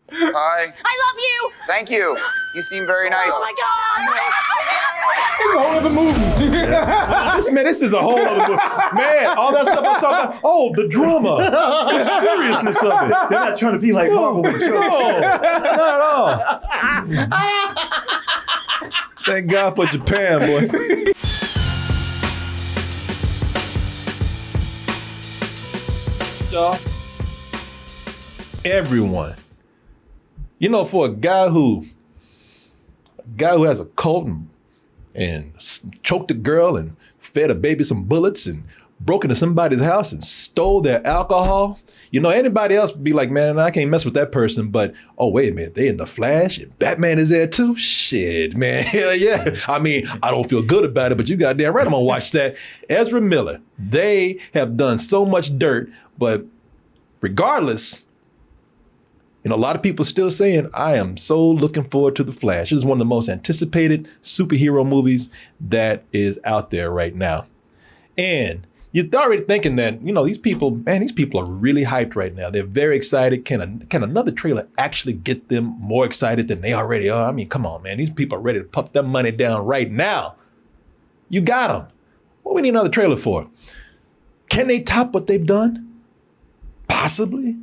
Hi. I love you. Thank you. You seem very nice. Oh my God. It's a whole other movie. This is a whole other movie. Man, all that stuff I'm talking about. Oh, the drama. The seriousness of it. They're not trying to be like Marvel. No, not at all. Thank God for Japan, boy. Y'all, everyone, you know, for a guy who has a cult and choked a girl and fed a baby some bullets and broke into somebody's house and stole their alcohol. You know, anybody else would be like, man, I can't mess with that person. But, oh, wait a minute, they in the Flash and Batman is there too? Shit, man, hell yeah. I mean, I don't feel good about it, but you goddamn right I'm gonna watch that. Ezra Miller, they have done so much dirt, but regardless, you know, a lot of people still saying, I am so looking forward to The Flash. It is one of the most anticipated superhero movies that is out there right now. And you're already thinking that, you know, these people are really hyped right now. They're very excited. Can another trailer actually get them more excited than they already are? I mean, come on, man. These people are ready to pump their money down right now. You got them. What do we need another trailer for? Can they top what they've done? Possibly.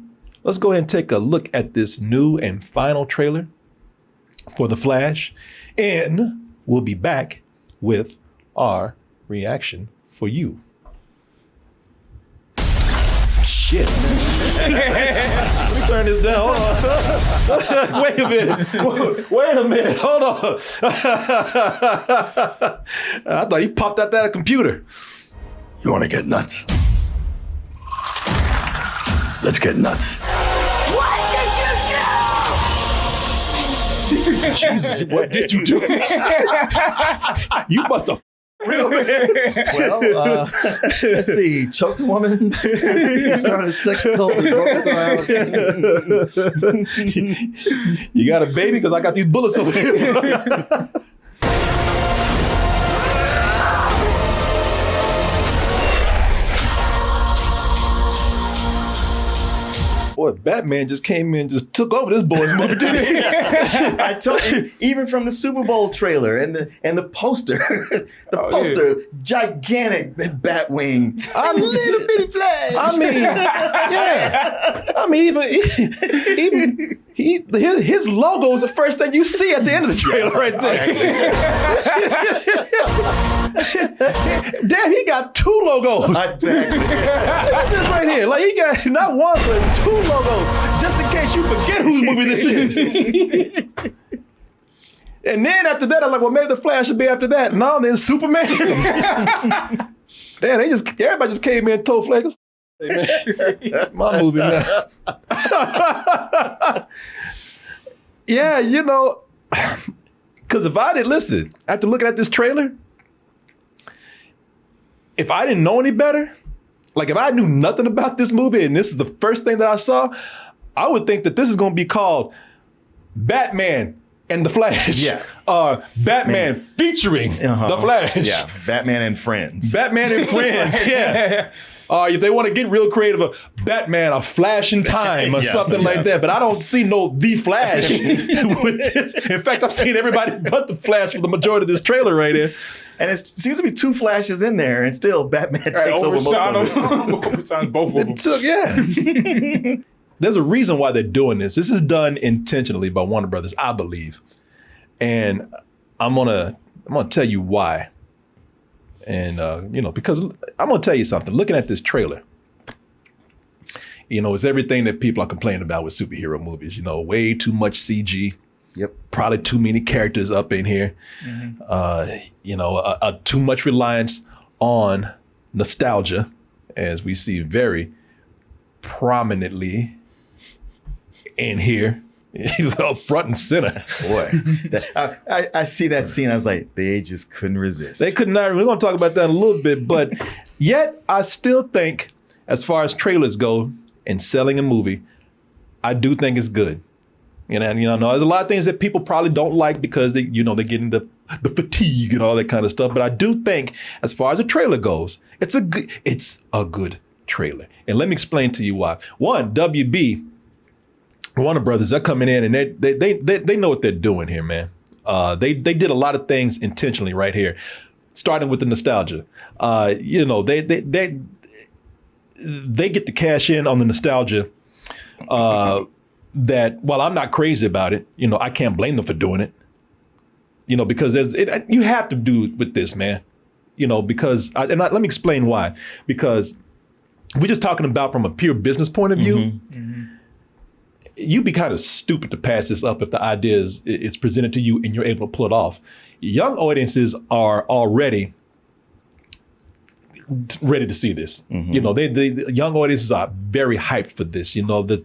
Let's go ahead and take a look at this new and final trailer for The Flash, and we'll be back with our reaction for you. Shit. Let me turn this down. Hold on. Wait a minute. Wait a minute. Hold on. I thought he popped out that computer. You want to get nuts? Let's get nuts. Jesus, what did you do? You must have real man. Well, let's see. Choked a woman, started a sex cult, and broke into the house. You got a baby? Because I got these bullets over here. Boy, Batman just came in and just took over this boy's movie, didn't he? I told you, even from the Super Bowl trailer and the poster, gigantic Batwing, a little bitty flag. I mean, yeah. I mean, even his logo is the first thing you see at the end of the trailer right there. Damn, he got two logos. Exactly. This right here, like he got not one but two logos, just in case you forget whose movie this is. And then after that, I'm like, well, maybe The Flash should be after that. No, then Superman. Damn, everybody just came in and told Flash, hey, man, my movie now. Yeah, you know, because if I didn't listen, after looking at this trailer, if I didn't know any better, like if I knew nothing about this movie and this is the first thing that I saw, I would think that this is going to be called Batman and The Flash. Yeah. Batman featuring The Flash. Yeah, Batman and Friends. Batman and Friends, yeah. If they want to get real creative, a Batman, a Flash in Time or something like that. But I don't see The Flash with this. In fact, I'm seeing everybody but The Flash for the majority of this trailer right here. And it seems to be two Flashes in there, and still Batman takes over most of it. Overshadowed both of them. Yeah. There's a reason why they're doing this. This is done intentionally by Warner Brothers, I believe. And I'm gonna tell you why. And because I'm gonna tell you something. Looking at this trailer, it's everything that people are complaining about with superhero movies. Way too much CG. Yep. Probably too many characters up in here. Mm-hmm. Too much reliance on nostalgia, as we see very prominently in here. He's up front and center. Boy, I see that scene. I was like, they just couldn't resist. They could not. We're going to talk about that in a little bit. But yet, I still think, as far as trailers go and selling a movie, I do think it's good. And there's a lot of things that people probably don't like because they're getting the fatigue and all that kind of stuff. But I do think, as far as a trailer goes, it's a good trailer. And let me explain to you why. One, WB Warner Brothers, they're coming in and they know what they're doing here, man. They did a lot of things intentionally right here, starting with the nostalgia. You know, they get to cash in on the nostalgia. That while I'm not crazy about it, you know, I can't blame them for doing it. You know, because you have to do it with this, man. You know, because let me explain why. Because we're just talking about from a pure business point of view. Mm-hmm. You'd be kind of stupid to pass this up if the idea is presented to you and you're able to pull it off. Young audiences are already ready to see this. Mm-hmm. You know, the young audiences are very hyped for this. You know, the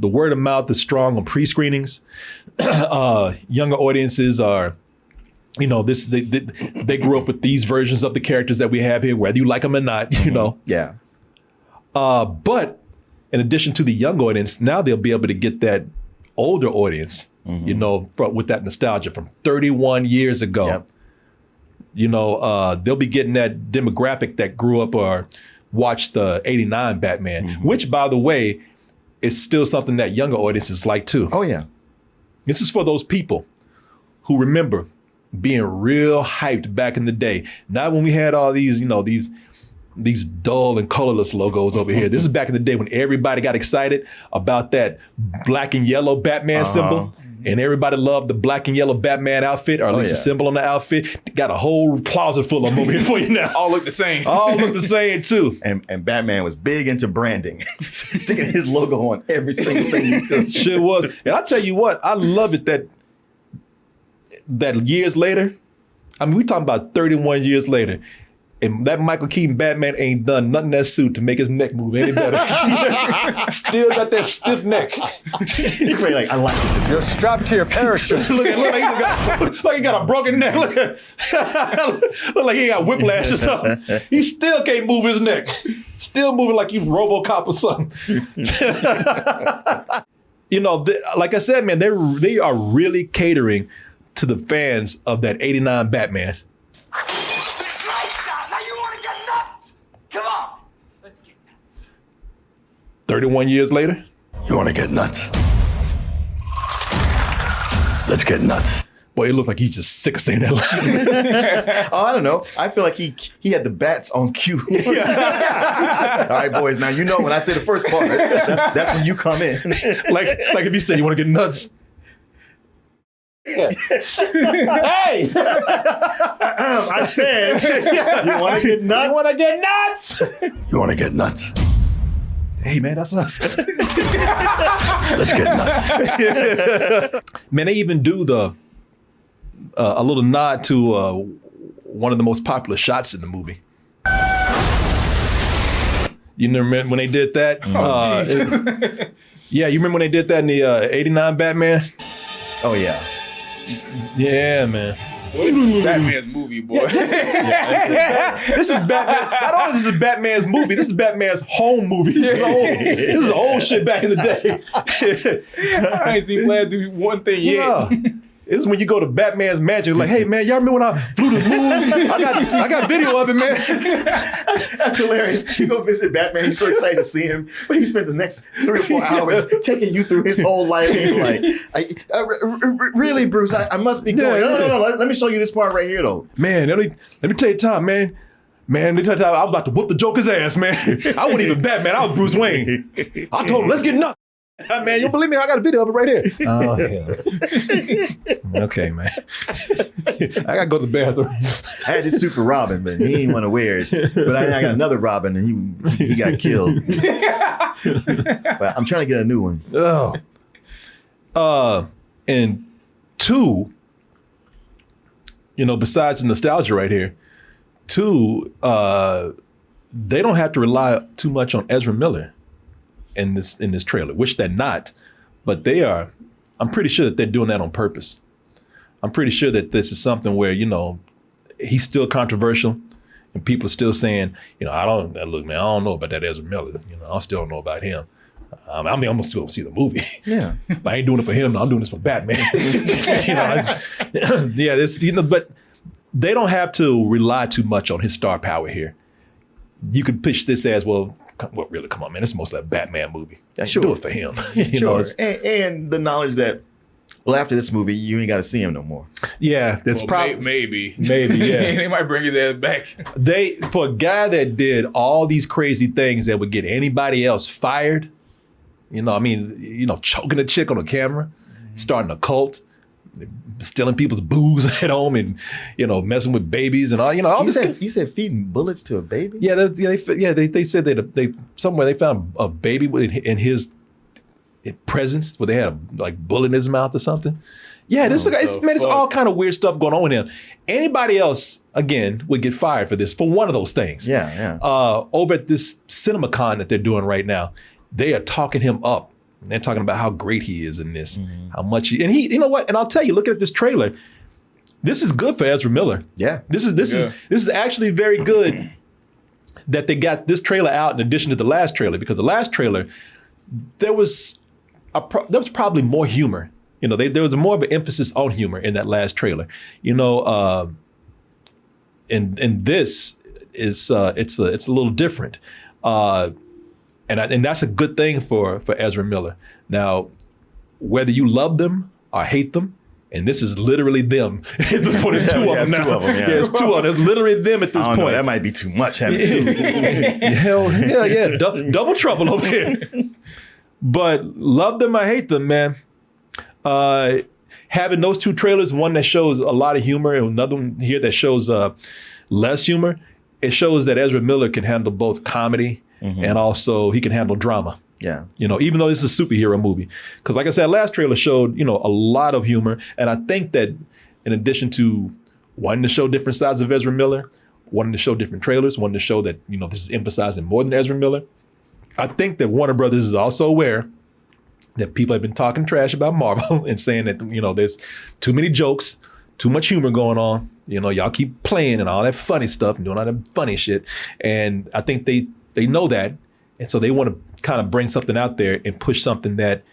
word of mouth is strong on pre-screenings. Younger audiences are, you know, they grew up with these versions of the characters that we have here, whether you like them or not. Mm-hmm. You know, yeah. But in addition to the young audience, now they'll be able to get that older audience, mm-hmm. you know, with that nostalgia from 31 years ago. Yep. You know, they'll be getting that demographic that grew up or watched the 89 Batman, mm-hmm. which, by the way, is still something that younger audiences like too. Oh, yeah. This is for those people who remember being real hyped back in the day. Not when we had all these, you know, these dull and colorless logos over here. This is back in the day when everybody got excited about that black and yellow Batman symbol. And everybody loved the black and yellow Batman outfit, or at least a symbol on the outfit. Got a whole closet full of them over here for you now. All look the same. All look the same too. And Batman was big into branding. Sticking his logo on every single thing you could. Sure was. And I tell you what, I love it that years later, I mean, we talking about 31 years later, and that Michael Keaton Batman ain't done nothing in that suit to make his neck move any better. Still got that stiff neck. He's really like, I like it. You're strapped to your parachute. look like he got a broken neck. Look like he got whiplash or something. He still can't move his neck. Still moving like he's RoboCop or something. You know, like I said, man, they are really catering to the fans of that 89 Batman. 31 years later? You want to get nuts? Let's get nuts. Boy, it looks like he's just sick of saying that line. Oh, I don't know. I feel like he had the bats on cue. All right, boys. Now, you know when I say the first part, that's when you come in. like if you say you want to get nuts. Yeah. Hey! I said, you want to get nuts? You want to get nuts? You want to get nuts? Hey, man, that's us. Let's get nuts. Man, they even do a little nod to one of the most popular shots in the movie. You remember when they did that? Yeah, you remember when they did that in the 89 Batman? Oh, yeah. Yeah, man. Well, this is Batman's movie, boy. This is Batman. Not only is this Batman's movie, this is Batman's home movie. This is old shit back in the day. I ain't seen Flash do one thing yet. Yeah. This is when you go to Batman's mansion, like, hey man, y'all remember when I flew the moon? I got video of it, man. That's hilarious. You go visit Batman, you're so excited to see him, but he spent the next 3 or 4 hours taking you through his whole life. And you're like, really, Bruce, I must be going. No, let me show you this part right here, though. Man, let me tell you time, man. Man, let me tell you time, I was about to whoop the Joker's ass, man. I wasn't even Batman, I was Bruce Wayne. I told him, let's get nuts. Man, you don't believe me? I got a video of it right here. Oh, hell. Okay, man. I got to go to the bathroom. I had this suit for Robin, but he didn't want to wear it. But I got another Robin, and he got killed. But I'm trying to get a new one. Oh. And two, you know, besides the nostalgia right here, two, they don't have to rely too much on Ezra Miller in this trailer, which they're not, but they are. I'm pretty sure that they're doing that on purpose. I'm pretty sure that this is something where, you know, he's still controversial and people are still saying, you know, I don't know about that Ezra Miller. You know, I still don't know about him. I mean, I'm gonna still see the movie. Yeah. But I ain't doing it for him. I'm doing this for Batman. But they don't have to rely too much on his star power here. You could pitch this as, well, well, really, come on, man. It's mostly a Batman movie. Yeah, Sure. do it for him. You Sure. know, it's- and the knowledge that, well, after this movie, you ain't got to see him no more. yeah, that's Well, probably maybe. maybe, yeah. They might bring his ass back. For a guy that did all these crazy things that would get anybody else fired, choking a chick on a camera, starting a cult, stealing people's booze at home, and messing with babies and all. All You said feeding bullets to a baby? Yeah, they said that they somewhere they found a baby in his presence where they had a bullet in his mouth or something. Yeah, it's all kind of weird stuff going on with him. Anybody else, again, would get fired for this, for one of those things. Yeah. Over at this CinemaCon that they're doing right now, they are talking him up. They're talking about how great he is in this, how much you know what? And I'll tell you, looking at this trailer, this is good for Ezra Miller. Yeah. This is actually very good that they got this trailer out in addition to the last trailer, because the last trailer, there was probably more humor. There was more of an emphasis on humor in that last trailer. And this is it's a little different. And that's a good thing for Ezra Miller. Now, whether you love them or hate them, and this is literally them. At this point, it's two of them now. Two of them, yeah. It's two of them. It's literally them at this I don't point. know, that might be too much having two. Hell yeah. Double trouble over here. But love them or hate them, man. Having those two trailers, one that shows a lot of humor and another one here that shows less humor, it shows that Ezra Miller can handle both comedy and also he can handle drama. Yeah. Even though this is a superhero movie. Because like I said, last trailer showed, a lot of humor. And I think that in addition to wanting to show different sides of Ezra Miller, wanting to show different trailers, wanting to show that, this is emphasizing more than Ezra Miller, I think that Warner Brothers is also aware that people have been talking trash about Marvel and saying that, there's too many jokes, too much humor going on. Y'all keep playing and all that funny stuff and doing all that funny shit. And I think they know that. And so they want to kind of bring something out there and push something that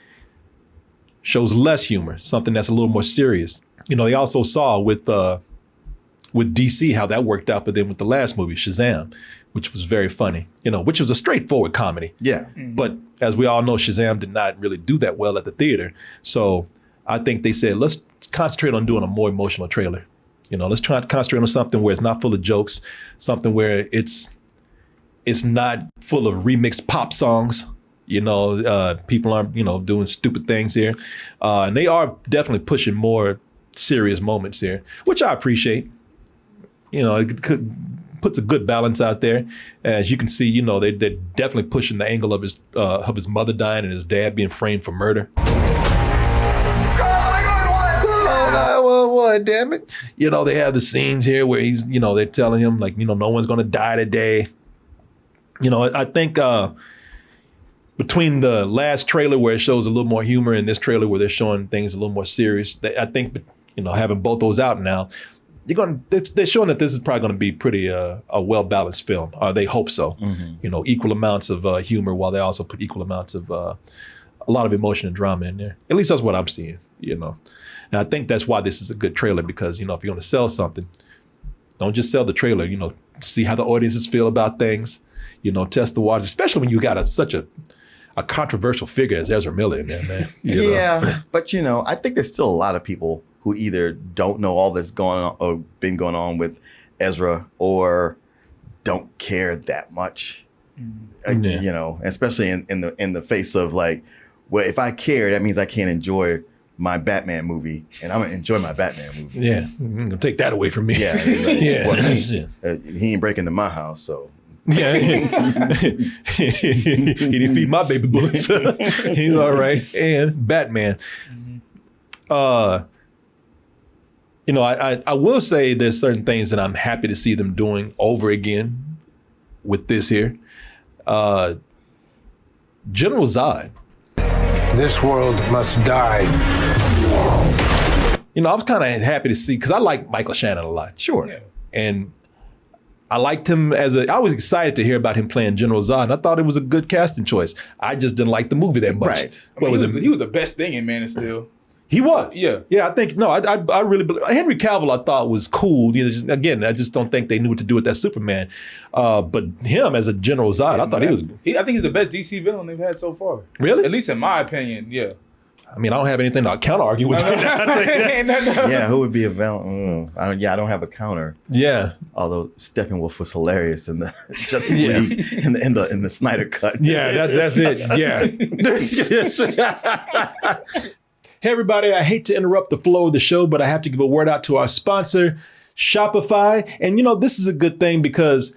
shows less humor, something that's a little more serious. They also saw with DC how that worked out for them with the last movie, Shazam, which was very funny, which was a straightforward comedy. Yeah. But as we all know, Shazam did not really do that well at the theater. So I think they said, let's concentrate on doing a more emotional trailer. Let's try to concentrate on something where it's not full of jokes, something where it's not full of remixed pop songs. People aren't, doing stupid things here. And they are definitely pushing more serious moments here, which I appreciate. It puts a good balance out there. As you can see, they're definitely pushing the angle of his mother dying and his dad being framed for murder. What, damn it. They have the scenes here where he's, they're telling him like, no one's going to die today. I think between the last trailer where it shows a little more humor and this trailer where they're showing things a little more serious, I think, having both those out now, they're showing that this is probably going to be pretty a well-balanced film. They hope so. Equal amounts of humor while they also put equal amounts of a lot of emotion and drama in there. At least that's what I'm seeing, And I think that's why this is a good trailer because, if you're going to sell something, don't just sell the trailer, see how the audiences feel about things, test the waters, especially when you got such a controversial figure as Ezra Miller in there, man. Yeah, but I think there's still a lot of people who either don't know all that's going on or been going on with Ezra or don't care that much. Especially in the face of like, well, if I care, that means I can't enjoy my Batman movie, and I'm gonna enjoy my Batman movie. Yeah, I'm gonna take that away from me. Yeah, yeah. Well, he ain't breaking into my house, so. Yeah, he didn't feed my baby bullets. He's all right. And Batman. I will say there's certain things that I'm happy to see them doing over again with this here. General Zod. This world must die. I was kind of happy to see, because I like Michael Shannon a lot. Sure. Yeah. And I liked him I was excited to hear about him playing General Zod, and I thought it was a good casting choice. I just didn't like the movie that much. Right. He was the best thing in Man of Steel. He was. Yeah. Yeah, I think, no, I really believe, Henry Cavill I thought was cool. You know, again, I just don't think they knew what to do with that Superman. But him as a General Zod, I thought he was. I think he's the best DC villain they've had so far. Really? At least in my opinion, yeah. I mean, I don't have anything to counter argue with right now. I'll tell you that. Yeah, who would be a villain? I don't have a counter. Yeah. Although Steppenwolf was hilarious in the Justice League in the Snyder cut. Yeah, that's it. Yeah. Hey, everybody, I hate to interrupt the flow of the show, but I have to give a word out to our sponsor, Shopify. And, you know, this is a good thing because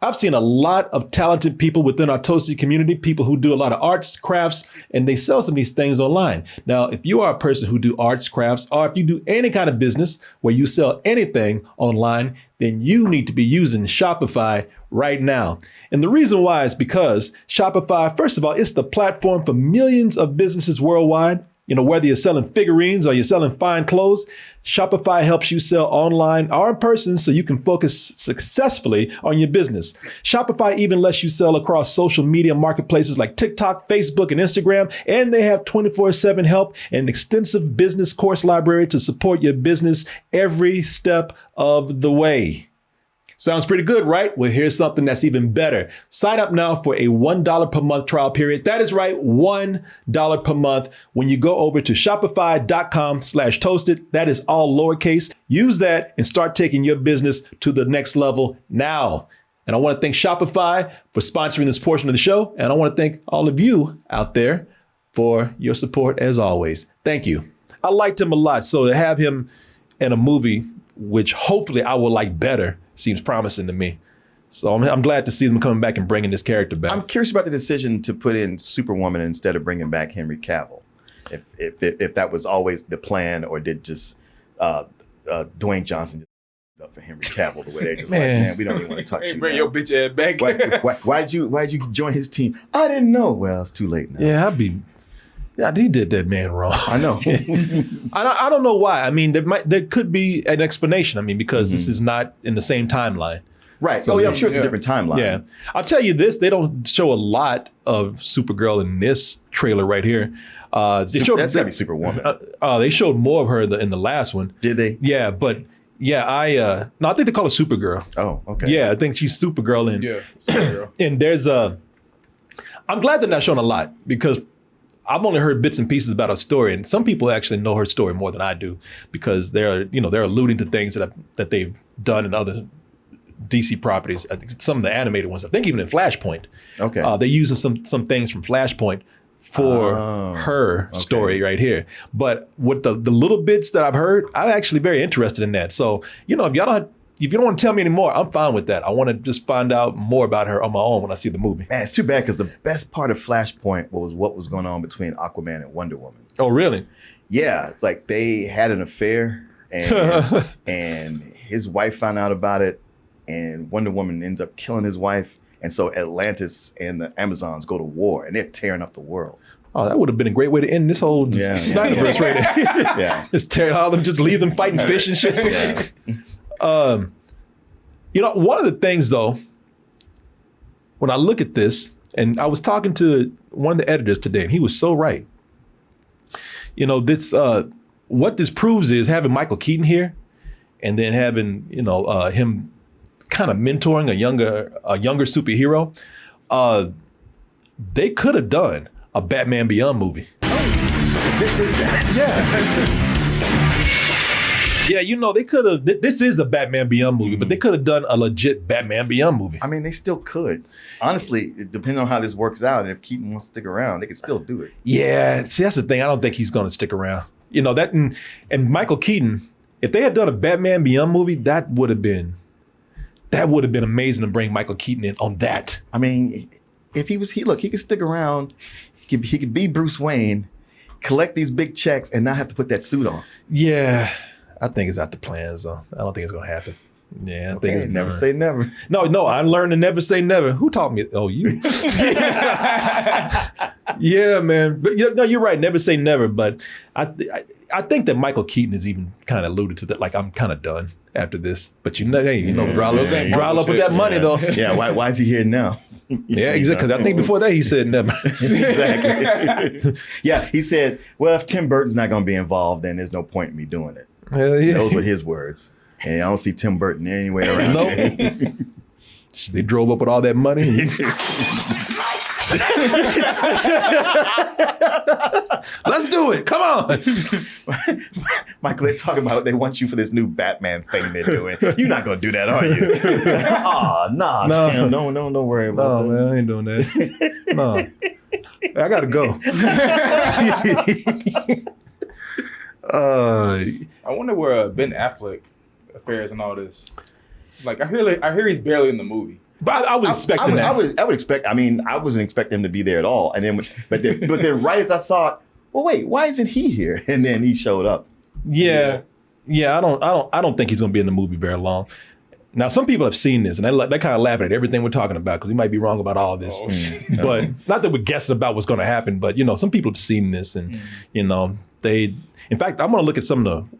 I've seen a lot of talented people within our Toasty community, people who do a lot of arts, crafts, and they sell some of these things online. Now, if you are a person who do arts, crafts, or if you do any kind of business where you sell anything online, then you need to be using Shopify right now. And the reason why is because Shopify, first of all, it's the platform for millions of businesses worldwide. You know, whether you're selling figurines or you're selling fine clothes, Shopify helps you sell online or in person so you can focus successfully on your business. Shopify even lets you sell across social media marketplaces like TikTok, Facebook, and Instagram. And they have 24/7 help and an extensive business course library to support your business every step of the way. Sounds pretty good, right? Well, here's something that's even better. Sign up now for a $1 per month trial period. That is right, $1 per month. When you go over to shopify.com/toasted, that is all lowercase. Use that and start taking your business to the next level now. And I want to thank Shopify for sponsoring this portion of the show. And I want to thank all of you out there for your support as always. Thank you. I liked him a lot. So to have him in a movie, which hopefully I will like better, seems promising to me. So I'm glad to see them coming back and bringing this character back. I'm curious about the decision to put in Superwoman instead of bringing back Henry Cavill. If that was always the plan, or did just Dwayne Johnson just up for Henry Cavill the way they're just like, man, we don't even want to talk to you. Bring now. your bitch ass back. Why'd you join his team? I didn't know. Well, it's too late now. Yeah, he did that man wrong. I know. I don't know why. I mean, there could be an explanation. I mean, because this is not in the same timeline. Right. So I'm sure it's a different timeline. Yeah. I'll tell you this, they don't show a lot of Supergirl in this trailer right here. That's gotta be Superwoman. They showed more of her in the last one. Did they? Yeah, but I think they call her Supergirl. Oh, okay. Yeah, I think she's Supergirl. And, Supergirl. And there's I'm glad they're not showing a lot because I've only heard bits and pieces about her story, and some people actually know her story more than I do because they're alluding to things that they've done in other DC properties. I think some of the animated ones. I think even in Flashpoint. Okay. They're using some things from Flashpoint for her story right here. But with the little bits that I've heard, I'm actually very interested in that. So if you don't want to tell me anymore, I'm fine with that. I want to just find out more about her on my own when I see the movie. Man, it's too bad because the best part of Flashpoint was what was going on between Aquaman and Wonder Woman. Oh, really? Yeah, it's like they had an affair and and his wife found out about it, and Wonder Woman ends up killing his wife. And so Atlantis and the Amazons go to war, and they're tearing up the world. Oh, that would have been a great way to end this whole Snyderverse right there. Yeah. Just tear all them, just leave them fighting fish and shit. Yeah. One of the things though, when I look at this, and I was talking to one of the editors today, and he was so right. This what this proves is having Michael Keaton here, and then having him kind of mentoring a younger superhero. They could have done a Batman Beyond movie. This is that. Yeah, they could have. This is the Batman Beyond movie, but they could have done a legit Batman Beyond movie. I mean, they still could. Honestly, depending on how this works out, and if Keaton wants to stick around, they could still do it. Yeah, see, that's the thing. I don't think he's going to stick around. That and Michael Keaton, if they had done a Batman Beyond movie, that would have been amazing to bring Michael Keaton in on that. I mean, if he could stick around. He could be Bruce Wayne, collect these big checks, and not have to put that suit on. Yeah. I think it's out the plans, though. I don't think it's going to happen. Yeah, I think it's never say never. No, I learned to never say never. Who taught me? Oh, you. Yeah, man. But you're right. Never say never. But I think that Michael Keaton has even kind of alluded to that. Like, I'm kind of done. after this. But hey, dry ain't up with that checks. money though. Yeah, why is he here now? Yeah, exactly. 'Cause I think before that he said never. Exactly. Yeah, he said, well, if Tim Burton's not going to be involved, then there's no point in me doing it. Hell yeah. Those were his words. And I don't see Tim Burton anywhere around. Nope. They drove up with all that money. Let's do it. Come on. Michael, they're talking about they want you for this new Batman thing they're doing. You're not going to do that, are you? No. Tim, don't worry about No, that. man, I ain't doing that. No. I gotta go. I wonder where Ben Affleck affairs and all this. Like I hear he's barely in the movie. But I was expecting that. I would expect. I mean, I wasn't expecting him to be there at all. And then, but then, right as I thought, well, wait, why isn't he here? And then he showed up. Yeah. I don't think he's gonna be in the movie very long. Now, some people have seen this and they kind of laughing at everything we're talking about because we might be wrong about all this. But not that we're guessing about what's going to happen, but some people have seen this and they. In fact, I'm going to look at some of the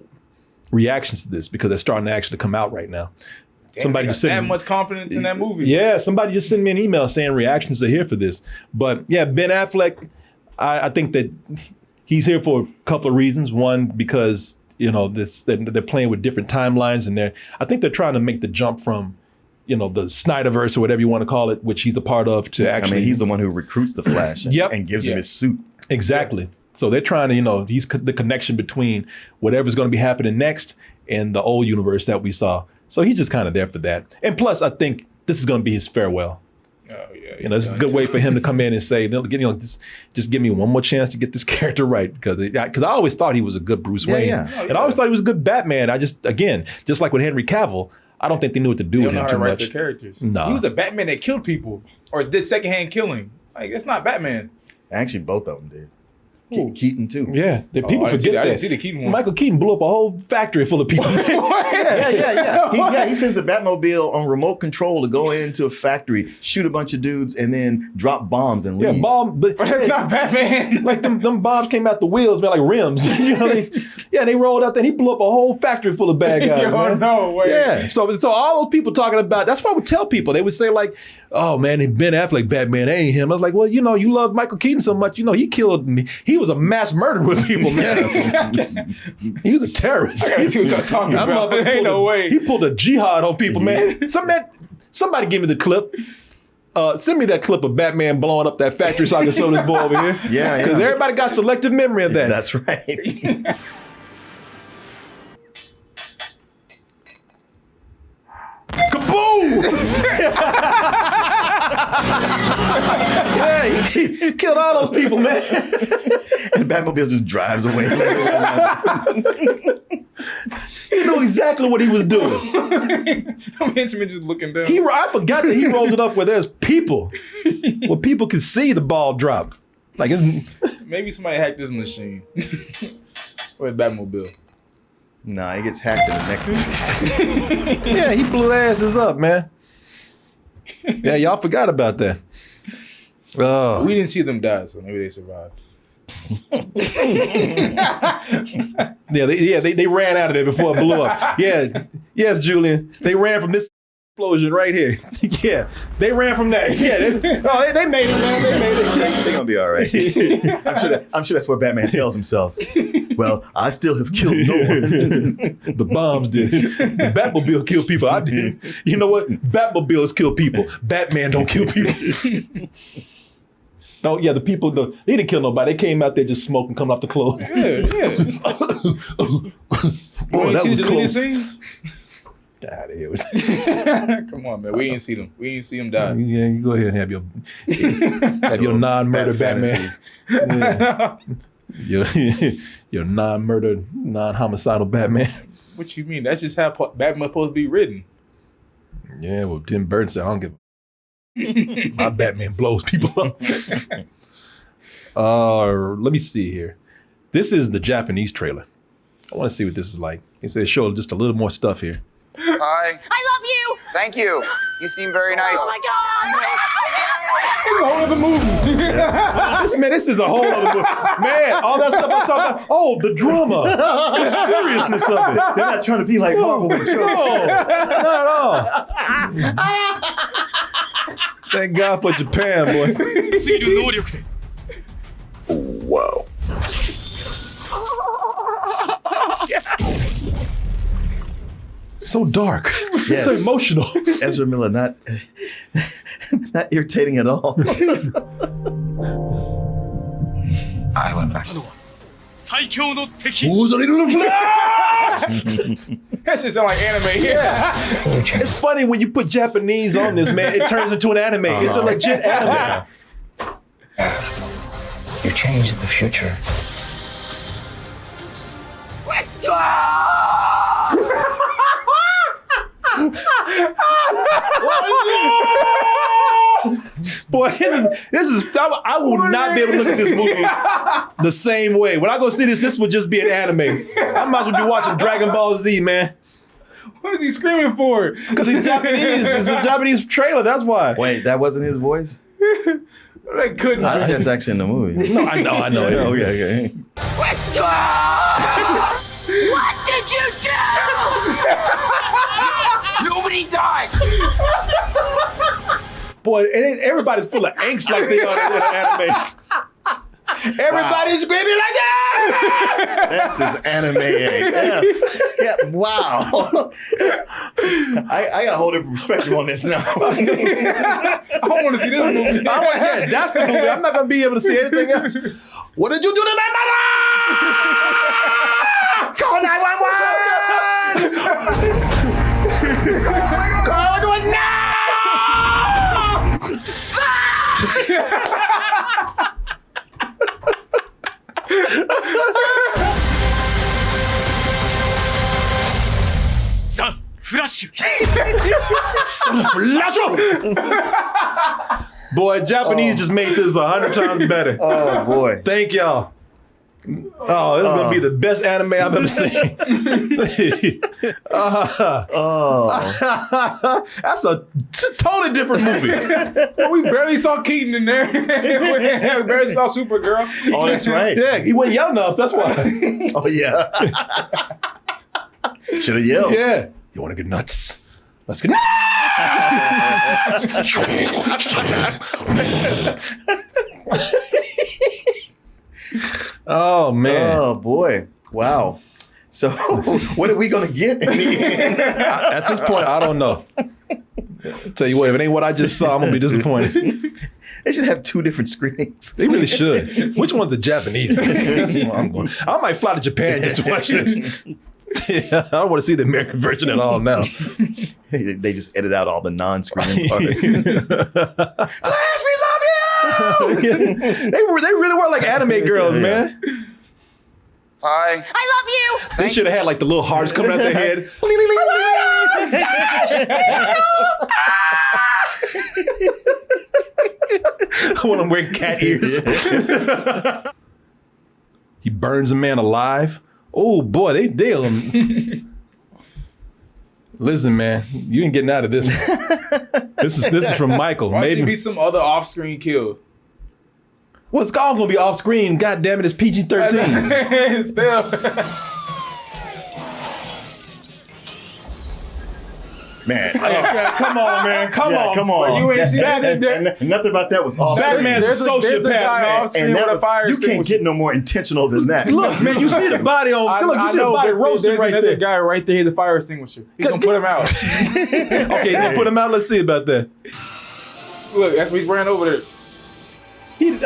reactions to this because they're starting to actually come out right now. Damn, Somebody they got just sent that much confidence in that movie. Yeah, somebody just sent me an email saying reactions are here for this. But yeah, Ben Affleck, I think that he's here for a couple of reasons. One, because they're playing with different timelines, and I think they're trying to make the jump from the Snyderverse or whatever you want to call it, which he's a part of, to actually. I mean, he's the one who recruits the Flash and gives him his suit. Exactly. So they're trying to, he's the connection between whatever's going to be happening next and the old universe that we saw. So he's just kind of there for that. And plus, I think this is going to be his farewell. Oh yeah. This is a good way for him to come in and say, just give me one more chance to get this character right. Because I always thought he was a good Bruce Wayne. Yeah. Oh, yeah. And I always thought he was a good Batman. Just like with Henry Cavill, I don't think they knew what to do They with don't know him how to too write much. their characters. No. He was a Batman that killed people or did secondhand killing. Like that's not Batman. Actually, both of them did. Who? Keaton too. Yeah, people I didn't see forget that. I that. didn't see the Keaton one. Michael Keaton blew up a whole factory full of people. Yeah. He sends the Batmobile on remote control to go into a factory, shoot a bunch of dudes, and then drop bombs and leave. Yeah, bomb. But That's not Batman. like them bombs came out the wheels, man, like rims. They rolled out there. And he blew up a whole factory full of bad guys. Yo, man. no way. Yeah. So all those people talking about. That's what I would tell people. They would say like, "Oh man, Ben Affleck Batman ain't him." I was like, "Well, you love Michael Keaton so much. He killed me. He was a mass murderer with people, man. He was a terrorist. I gotta see what y'all talking That about. motherfucker Ain't no way. He pulled a jihad on people, man. Somebody give me the clip. Send me that clip of Batman blowing up that factory so I can show this boy over here. Yeah. Because everybody got selective memory of that. That's right. Kaboom! Yeah, he killed all those people, man. And Batmobile just drives away. He knew exactly what he was doing. Benjamin just looking down. I forgot that he rolled it up where there's people. Where people can see the ball drop. Like Maybe somebody hacked this machine. Or Batmobile. Nah, he gets hacked in the next one. yeah, he blew their asses up, man. Yeah, y'all forgot about that. Oh. We didn't see them die, so maybe they survived. They ran out of there before it blew up. Yeah, yes, Julian. They ran from this explosion right here. Yeah, they ran from that. Yeah, they made it, man. They made it. They're gonna be all right. I'm sure that's what Batman tells himself. Well, I still have killed no one. The bombs did. The Batmobile killed people. I did. You know what? Batmobiles kill people. Batman don't kill people. No, yeah, the people, they didn't kill nobody. They came out there just smoking, coming off the clothes. Yeah. Boy, that was close. Scenes? Get out of here. Come on, man. We didn't see them. We didn't see them die. Yeah, you go ahead and have your non-murder Batman. Yeah. your non-murder, non-homicidal Batman. What you mean? That's just how Batman's supposed to be written. Yeah, well, Tim Burton said, I don't give a my Batman blows people up. Let me see here. This is the Japanese trailer. I want to see what this is like. He said show just a little more stuff here. Hi. I love you. Thank you. You seem very nice. Oh my God. It's a whole other movie. This is a whole other movie. Man, all that stuff I was talking about. Oh, the drama. The seriousness of it. They're not trying to be like Marvel with No, not at all. Thank God for Japan, boy. Wow. So dark. Yes. So emotional. Ezra Miller, not irritating at all. I went back. Who's a little flash? That shit sound like anime. Yeah. It's funny when you put Japanese on this, man. It turns into an anime. It's a legit anime. You changed the future. Boy, this is. I will not be able to look at this movie the same way. When I go see this would just be an anime. I might as well be watching Dragon Ball Z, man. What is he screaming for? Because he's Japanese. It's a Japanese trailer. That's why. Wait, that wasn't his voice? That couldn't I think be. that's actually in the movie. No, I know. Yeah, okay. What did you do? Nobody died. Boy, and everybody's full of angst like they are in the anime. Everybody's screaming like that. This is anime AF. Yeah, wow. I got a whole different perspective on this now. I don't want to see this movie. Yeah, that's the movie. I'm not gonna be able to see anything else. What did you do to my mother? Call 911! Call 911 now! Boy, Japanese just made this 100 times better. Oh, boy. Thank y'all. Oh, this is gonna be the best anime I've ever seen. That's a totally different movie. We barely saw Keaton in there. We barely saw Supergirl. Oh, that's right. Yeah, he wasn't yelling enough. That's why. Oh, yeah. Should have yelled. Yeah. You want to get nuts? Let's get nuts. Oh man. Oh, boy. Wow. So, what are we going to get in the end? At this point, I don't know. Tell you what, if it ain't what I just saw, I'm gonna be disappointed. They should have two different screenings. They really should. Which one's the Japanese? That's the one I'm going. I might fly to Japan just to watch this. Yeah, I don't want to see the American version at all now. They just edit out all the non-screening parts. Flash, we love you. They really were like anime girls, man. Hi. I love you. They should have had like the little hearts coming out their head. I want them wearing cat ears. He burns a man alive. Oh boy, they Listen, man, you ain't getting out of this one. This is from Michael. Why should Maybe be some other off-screen kill? well, it's all gonna be off screen. God damn it, it's PG-13. Still. Man. Come on, man. Come on. Come on. You ain't seen That- that. and nothing about that was off. Batman's a sociopath, man. off-screen with a fire you can't extinguisher. get no more intentional than that. Look, man, you see the body on. Look, you see the body roasting there's right another there. guy right there. He's a fire extinguisher. He's gonna put him out. Okay, he's gonna put him out. Let's see about that. Look, that's what he ran over there. Okay,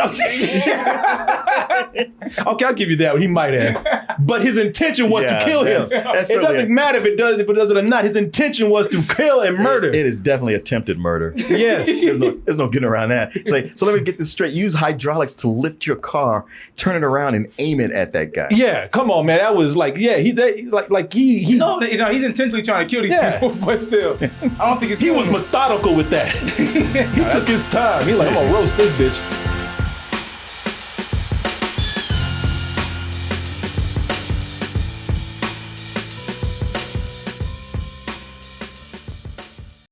I'll give you that one. He might have, but his intention was to kill him. that's It certainly doesn't matter if it does it or not. His intention was to kill and murder. It is definitely attempted murder. Yes. There's no getting around that. It's like, so let me get this straight. Use hydraulics to lift your car, turn it around, and aim it at that guy. Yeah, come on, man. That was like, yeah, he No, he's intentionally trying to kill these people, but still, I don't think he was methodical with that. He took his time. He like, I'm gonna roast this bitch.